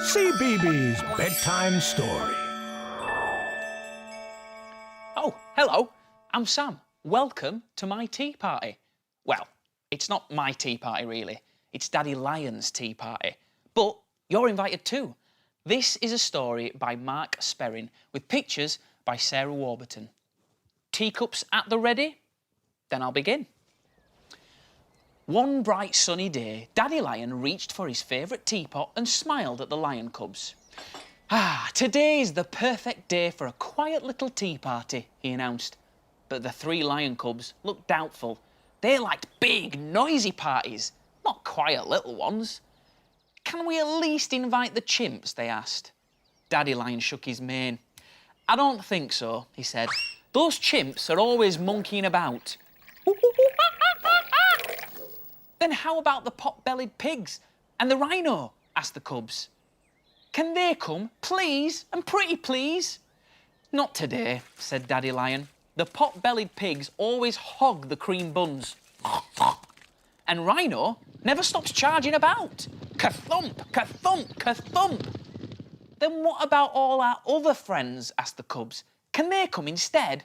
Cbeebies Bedtime Story. Oh, hello, I'm Sam. Welcome to my tea party. Well, it's not my tea party, really. It's Daddy Lion's tea party. But you're invited too. This is a story by Mark Sperring with pictures by Sarah Warburton. Teacups at the ready? Then I'll begin. One bright sunny day, Daddy Lion reached for his favourite teapot and smiled at the lion cubs. Ah, today's the perfect day for a quiet little tea party, he announced. But the three lion cubs looked doubtful. They liked big, noisy parties, not quiet little ones. Can we at least invite the chimps, they asked. Daddy Lion shook his mane. I don't think so, he said. Those chimps are always monkeying about. Then how about the pot-bellied pigs and the rhino? Asked the cubs. Can they come, please, and pretty please? Not today, said Daddy Lion. The pot-bellied pigs always hog the cream buns. And Rhino never stops charging about. Ka-thump, ka-thump, ka-thump. Then what about all our other friends? Asked the cubs. Can they come instead?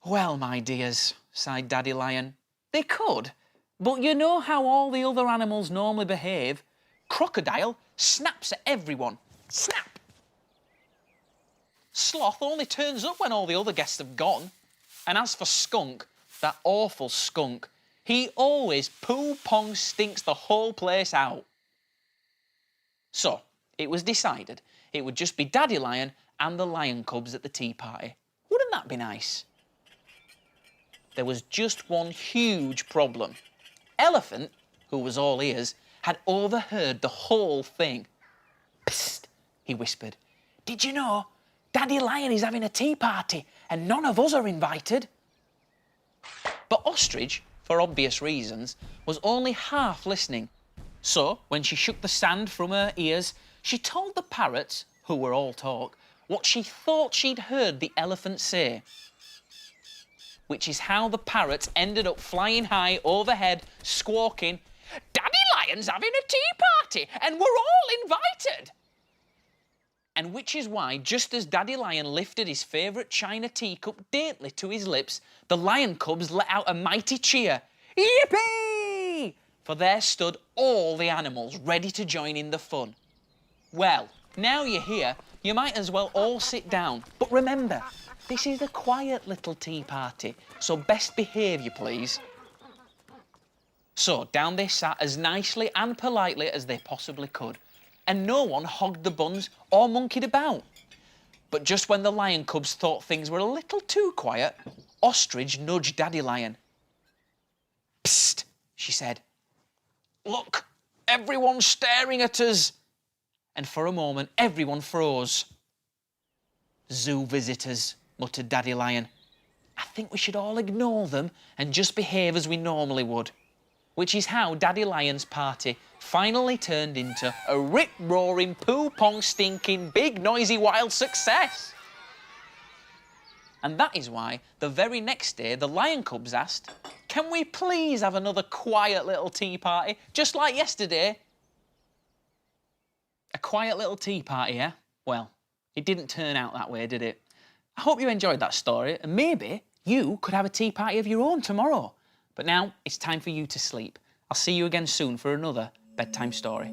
Well, my dears, sighed Daddy Lion, they could. But you know how all the other animals normally behave. Crocodile snaps at everyone. Snap! Sloth only turns up when all the other guests have gone. And as for Skunk, that awful skunk, he always poo-pong stinks the whole place out. So, it was decided it would just be Daddy Lion and the lion cubs at the tea party. Wouldn't that be nice? There was just one huge problem. Elephant, who was all ears, had overheard the whole thing. Psst, he whispered. Did you know Daddy Lion is having a tea party and none of us are invited? But Ostrich, for obvious reasons, was only half listening. So, when she shook the sand from her ears, she told the parrots, who were all talk, what she thought she'd heard the elephant say. Which is how the parrots ended up flying high overhead, squawking, Daddy Lion's having a tea party and we're all invited. And which is why, just as Daddy Lion lifted his favourite china teacup daintily to his lips, the lion cubs let out a mighty cheer. Yippee! For there stood all the animals ready to join in the fun. Well, now you're here, you might as well all sit down. But remember, this is a quiet little tea party, so best behave, you please. So down they sat as nicely and politely as they possibly could, and no one hogged the buns or monkeyed about. But just when the lion cubs thought things were a little too quiet, Ostrich nudged Daddy Lion. Psst, she said. Look, everyone's staring at us. And for a moment, everyone froze. Zoo visitors, muttered Daddy Lion. I think we should all ignore them and just behave as we normally would. Which is how Daddy Lion's party finally turned into a rip-roaring, poo-pong-stinking, big, noisy, wild success. And that is why the very next day the lion cubs asked, can we please have another quiet little tea party, just like yesterday? A quiet little tea party, eh? Well, it didn't turn out that way, did it? I hope you enjoyed that story, and maybe you could have a tea party of your own tomorrow. But now it's time for you to sleep. I'll see you again soon for another bedtime story.